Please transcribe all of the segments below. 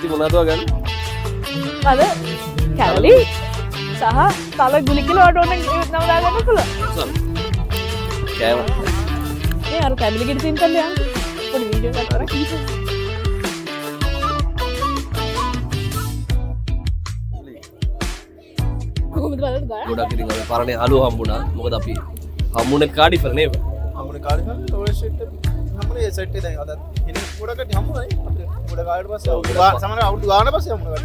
නැති මොනවද ගන්න? අද කැරලි සහ තල ගුලි කියලා ඔයාලට ඕන නම දාගන්න පුළුවන්. කෑම. මේ අර ෆැමිලි ගෙට තින් කරලා යන්න. පොඩි වීඩියෝ එකක් කරා කීප. කොහොමද බලන්න ගාන? ගොඩක් ඉතින් අපි පරණේ අලුව හම්බුණා. මොකද අපි හම්බුනේ කාඩිෆර් නේද? හම්බුනේ කාඩිෆර් ඔය සෙට් හම්බුනේ ඒ සෙට් එක දැන් අද ඉන්නේ ගොඩකට හම්බුනේ. ගොඩ කාලයට පස්සේ සමහර අවුරුදු ගානක් පස්සේ හම්බුනේ.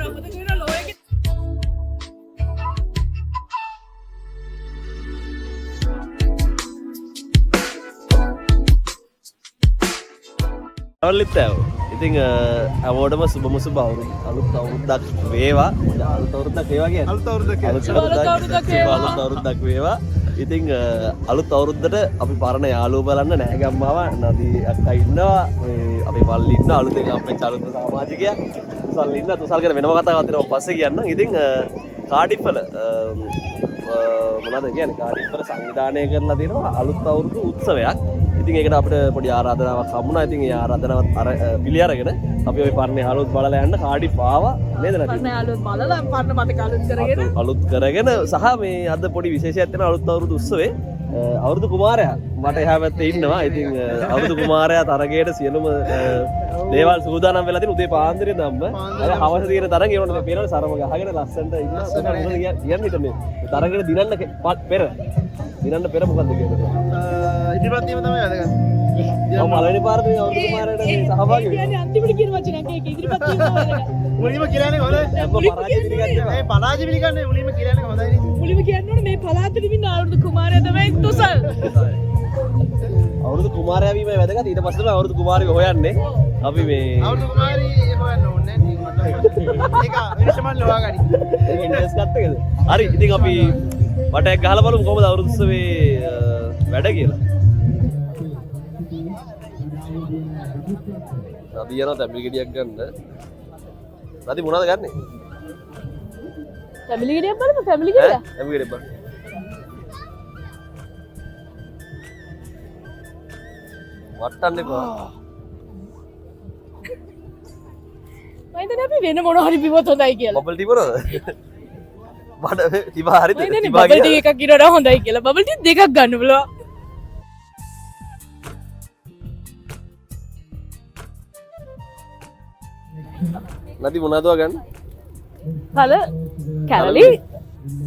අවලිත්තව ඉතින් අවෝඩම සුබම සුබ අලුත් අවුරුද්දක් වේවා. අලුත් අවුරුද්දක් වේවා කියන්නේ අලුත් අවුරුද්දක් වේවා. ඉතින් අලුත් අවුරුද්දට අපි පරණ යාළුවෝ බලන්න නෑගම්මාව නදී අක්කා ඉන්නවා. අපි මල්ලි ඉන්නවා. අලුතෙන් අපේ අලුත් සමාජිකයා තුසල් ඉන්න. තුසල් ගැන වෙනම කතාවක් තියෙනවා පස්සේ කියන්නම්. ඉතින් කාඩිෆ් වල මොනවද කියන්නේ කාඩිෆ් වල සංවිධානය කරලා තියෙනවා අලුත් අවුරුදු උත්සවයක්. ඉතින් ඒකට අපිට පොඩි ආරාධනාවක් හම්බුණා. ඉතින් ඒ ආරාධනාවත් පිළි අරගෙන අපි ওই පරණ යාළුවොත් බලලා යන්න කාඩිෆ් ආවා නේද නැති? පරණ යාළුවොත් බලලා පරණ මතක අලුත් කරගෙන සහ මේ අද පොඩි විශේෂයක් තියෙනවා අලුත් අවුරුදු උත්සවේ. අවුරුදු කුමාරයා මට එහා පැත්තේ ඉන්නවා. ඉතින් අවුරුදු කුමාරයා තරගයට සියලුම දේවල් සූදානම් වෙලා තියෙන උදේ පාන්දරේ ධම්ම. අර හවස තියෙන තරගය ඒවනේ පේනවනේ සරම ගහගෙන ලස්සනට ඉන්නවා. කියන්නේ හිටන්නේ තරගයට දිනන්න පෙර මොකද්ද කියන්නේ? ඉදිරිපත් වීම තමයි වැදගත්. මම පළවෙනි පාර මේ අවුරුදු කුමාරයාට සහභාගී වෙනවා. කියන්නේ අන්තිමට කියන වචනයක් ඒක ඉදිරිපත් වීම තමයි. මුලින්ම කියන්නේ හොඳයි. පරාජය පිළිගන්නේ. මේ පරාජය පිළිගන්නේ මුලින්ම කියන්නේ හොඳයි නේ. මුලින්ම කියන්න ඕනේ මේ පළාතේ ඉන්න අවුරුදු කුමාරයා තමයි තුසල්. අවුරුදු කුමාරයා වීම වැදගත්. ඊට පස්සේ තමයි අවුරුදු කුමාරියව හොයන්නේ. අපි මේ අවුරුදු කුමාරී හොයන්න ඕනේ නැහැ. ඒක විනිශ්චයමන් ලෝගාරි. ඒක ඉන්ට්‍රස් ගත්ත එකද? හරි. ඉතින් අපි වටයක් ගහලා බලමු කොහොමද අවුරුදු උත්සවේ වැඩ කියලා. නදී යනවා තැඹිලි ගෙඩියක් ගන්න. නදී මොනවද ගන්නෙ? ෆැමිලි ගෙඩියක් බලමු ෆැමිලි ගෙඩියක්. තැඹිලි ගෙඩියක් බලන්න. වට්ටන්න එපා. මම හිතන්නේ අපි වෙන මොන හරි බිව්වොත් හොඳයි කියලා. බබල් ටී බොනවද? බඩ තිබා හරිද? තිබා බබල් ටී එකක් ඉරනවා හොඳයි කියලා. බබල් ටී දෙකක් ගන්න බලවා. නදී මොනවද ගන්න? තල කැරලි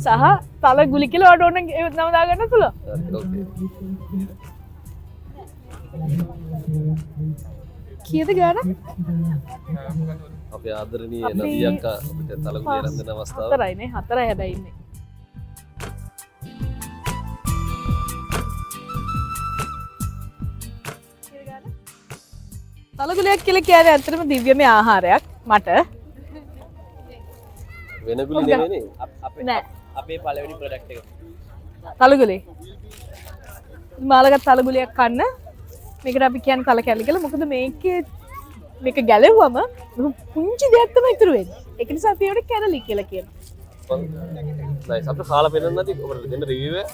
සහ තල ගුලි කියලා ඔයාලට ඕන නම දාගන්න පුළුවන්. ඕකේ. කීයද ගාන? අපේ ආදරණීය නදී අක්කා අපිට තලගුලිය අරන් දෙන අවස්ථාව. 4යිනේ 4යි හැබැයි ඉන්නේ. තලගුලියක් කියලා කියන්නේ ඇත්තටම දිව්‍යමය ආහාරයක් මට. වෙන ගුලි නෙමෙයිනේ. නෑ. අපේ පළවෙනි ප්‍රොඩක්ට් එක. තලගුලි. මාළගත් තලගුලියක් කන්න. මේකට අපි කියන්නේ තල කැලි කියලා. මොකද මේක ගැලෙව්වම පුංචි දෙයක් තමයි ඉතුරු වෙන්නේ. ඒක නිසා අපි ඒකට කැරලි කියලා කියනවා. නයිස්. අපිට කාලා පෙන්නන්න නැති ඔබට දෙන්න රිවිව් එක.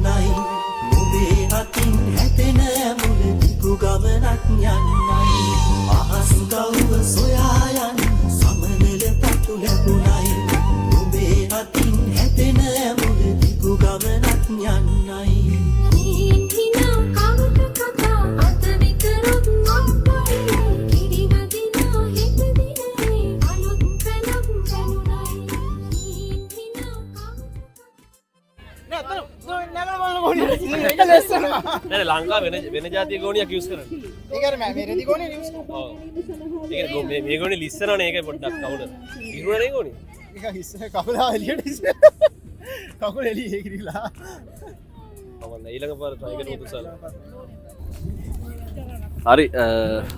ලැබුණයි නුඹේ අතින් හැපෙන මුල දිගු ගමනක් යන්නයි අහස් ගව්ව සොයා යන සමනල පතු ලැබුණයි නුඹේ අතින් හැපෙන මුල දිගු ගමනක් යන්නයි නෑ ලංකා වෙන ජාතිය ගෝණියක් යූස් කරන්නේ. ඒකර මම මේ රෙදි ගෝනේ නිවුස් ඔව්. ඒක මේ ගෝණි ලිස්සනවනේ ඒකයි පොඩ්ඩක් කවුද? ඉරුණනේ ගෝණි. ඒක ඉස්ස කකුල එළියට ඉස්ස කකුල එළියේ ගිරිලා අවන්න ඊළඟ පාර try කරමු තුසල්. හරි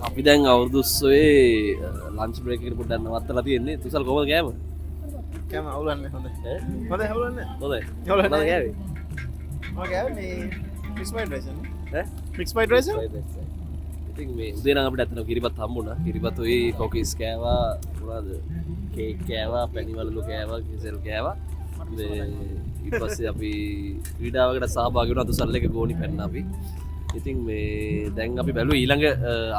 අපි දැන් අවුරුදු 30 ලන්ච් බ්‍රේක් එකට පොඩ්ඩක් නවත්තලා තියෙන්නේ. තුසල් කොහමද ගෑම? කෑම අවුලන්නේ හොඳයි. ඈ? හොඳයි අවුලන්නේ. හොඳයි. අවුලන්නේ. මොනවද ගෑවේ? මම ගෑවේ මේ ෆික්ස් ෆ්‍රයිඩ් රයිස් නේ. ඈ? Fix fried rice. ඉතින් මේ උදේ නම් අපිට ඇත්තටම කිරිබත් හම්බුණා. කිරිබත් ඔය කොකිස් කෑවා, මොනවද? කේක් කෑවා, පැණිවලලු කෑවා, කිසෙල් කෑවා. මේ ඊට පස්සේ අපි ක්‍රීඩාවකට සහභාගී වුණා. තුසල් එක ගෝණි පැන්න අපි. ඉතින් මේ දැන් අපි බැලුවා ඊළඟ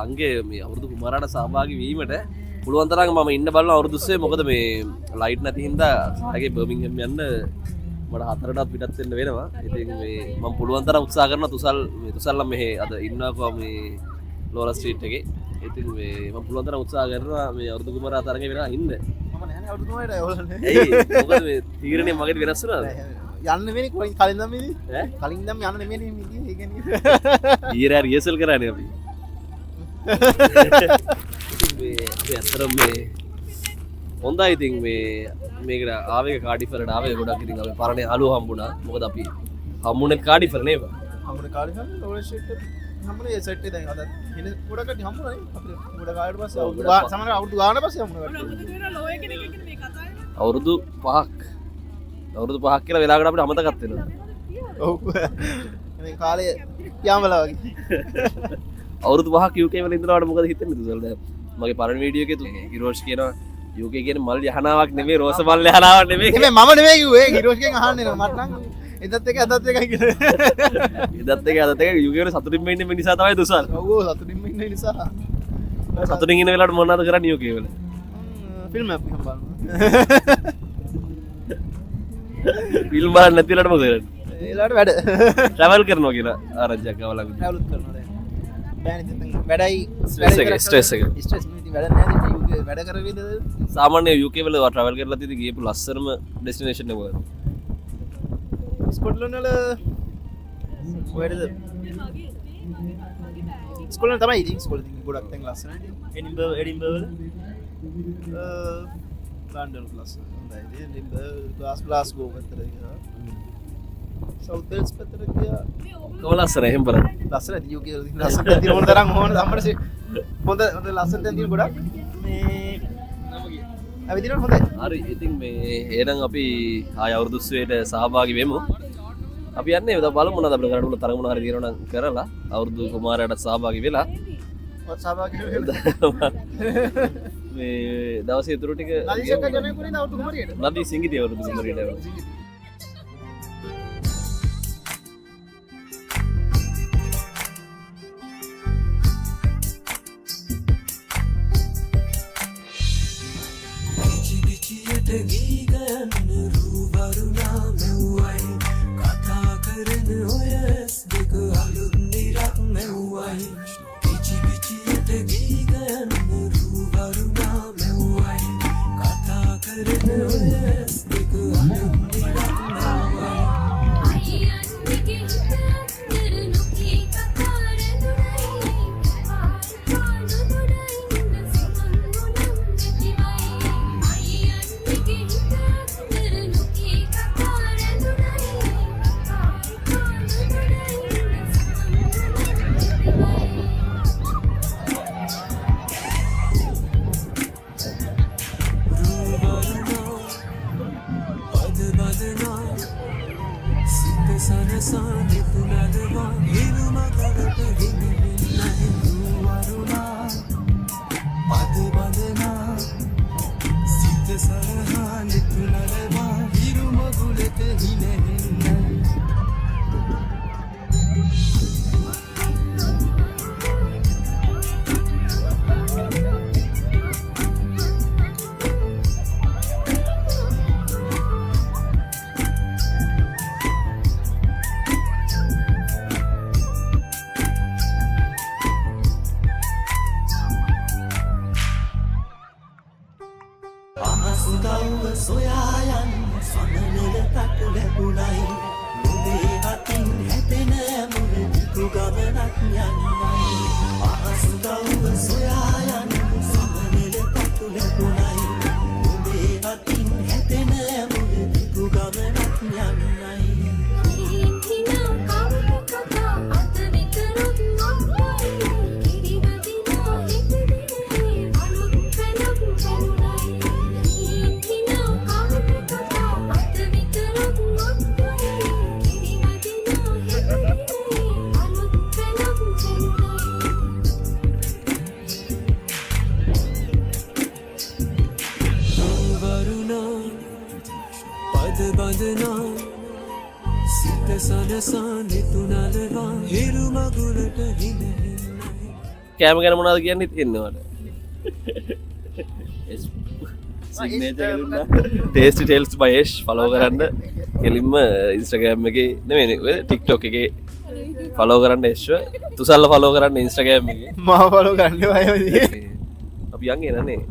අංගයේ මේ අවුරුදු කුමාරාට සහභාගී වීමට පුළුවන් තරම් මම ඉන්න බලන අවුරුදු 30 මොකද මේ ලයිට් නැති හින්දා සාගේ බර්මින්ගම් යන්න මට 4ටත් පිටත් වෙන්න වෙනවා. ඉතින් මේ මම පුළුවන් තරම් උත්සාහ කරනවා තුසල් නම් මෙහෙ අද ඉන්නවා මේ ලෝලා ස්ට්‍රීට් එකේ. ඉතින් මේ මම පුළුවන් තරම් උත්සාහ කරනවා මේ අවුරුදු කුමාරා තරඟේ වෙනවා ඉන්න. මම නැහැ අවුරුදු 9ට අවුලන්නේ. ඇයි මොකද මේ තීරණය මගේ වෙනස් වුණාද? යන්න වෙන්නේ කලින් නම් මිදි. ඈ? කලින් නම් යන්න නෙමෙයි මිදි. ඒ කියන්නේ ඊයර රියසල් කරානේ අපි. ඇතරම් මේ හොඳයි ඉතින් මේකට ආවේ කාඩිෆර්ට ආවේ ගොඩක් ඉතින් අපි පරණ යාළුවෝ හම්බුණා. මොකද අපි හම්බුනේ කාඩිෆර් නේද? අපේ කාලිෆන් ලෝල ස්ට්‍රීට් හම්බුනේ ඒ සෙට් එකේ දැන් අද ඉන ගොඩකට හම්බුනේ අපේ ගොඩ කාලයට පස්සේ සමහර අවුරුදු ගානක් පස්සේ හම්බුනේ. අවුරුදු 5ක් කියලා වෙලාවකට අපිට අමතකත් වෙනවා. ඔව්. මේ කාලේ යාමලා වගේ. අවුරුදු 5ක් UK වල ඉඳලාට මොකද හිතෙන්නේ තුසල් දැන්? මගේ පරණ වීඩියෝ එකේ හිරෝෂ් කියනවා UK කියන්නේ මල් යහනාවක් නෙමෙයි රෝස මල් යහනාවක් නෙමෙයි. මම නෙමෙයි කිව්වේ හිරෝෂ්ගෙන් අහන්නේ නෑ මට නම් එදත් එකයි කියලා. එදත් එක UK වල සතුටින් ඉන්න නිසා තමයි තුසල්. ඔව් සතුටින් ඉන්න නිසා. සතුටින් ඉන්න වෙලාවට මොනවද කරන්නේ UK වල? ෆිල්ම් එකක් බලනවා. ෆිල්ම් බලන්න නැති වෙලාවට මොකද කරන්නේ? ඒලාට වැඩ. ට්‍රැවල් කරනවා කියලා ආරංචියක් ආවලා. ට්‍රැවල් කරනවා දැන්. බෑනේ ඉතින් වැඩයි ස්ට්‍රෙස් එක ස්ට්‍රෙස් නෙමෙයි වැඩ නෑ ඉතින් UK වැඩ කරවිද සාමාන්‍ය UK වල ට්‍රැවල් කරලා තියෙදි ගියපු ලස්සනම ඩෙස්ටිනේෂන් එක මොකද? ස්කොට්ලන්ඩ් වල කොහෙද? ස්කොට්ලන්ඩ් තමයි ඉතින් ස්කොට්ලන්ඩ් ගොඩක් තැන් ලස්සනයි. එඩින්බර්ග් වල ලන්ඩන් ලස්සනයි. හොඳයි. එඩින්බර්ග් ග්ලාස්ගෝ පැත්තට ගියා. සවුත් වෙල්ස් පැත්තට ගියා. කොහොම ලස්සන එහෙම බලන්න. ලස්සනයි UK වල ලස්සන තැන් ඕන තරම් ඕන අපිට හොඳ ලස්සන තැන් තියෙන ගොඩක් මේ ඇවිදිනකොට හොඳයි. හරි ඉතින් මේ එහෙනම් අපි ආය අවුරුදු 30ට සහභාගී වෙමු. අපි යන්නේ බලමු මොනවද අපිට කරන්න පුළුවන් තරඟ මොනවා හරි තියෙනවා නම් කරලා අවුරුදු කුමාරයාට සහභාගී වෙලා ඔත් සහභාගී වෙලා මේ දවසේ ඉතුරු ටික නදීසක ජනපුරින් අවුරුදු කුමාරියට නදී සිංගිතිය අවුරුදු කුමාරියට ගීගයන්න රූබරුණා මෙව්වයි කතා කරන ඔයස් දෙක අලුත් නිරක් මෙව්වයි පිචි පිචියට ගීගයන්න රූබරුණා මෙව්වයි කතා කරන ඔයස් දෙක අලුත් නිරක් මෙව්වයි වරුණා පද බඳනා සිත සනසා නිතුනලවා හිරු මගුලට හිඳ හින්නයි කෑම ගැන මොනවද කියන්නේ තියෙනවට ටේස්ටි ටේල්ස් බයේෂ් ෆලෝ කරන්න කෙලින්ම ඉන්ස්ට්‍රගෑම් එකේ නෙමෙයි ටික්ටොක් එකේ ෆලෝ කරන්න එශ්ව තුසල්ල ෆලෝ කරන්න ඉන්ස්ට්‍රගෑම් එකේ මාවලෝ ගන්න අය අපි යන් එනනේ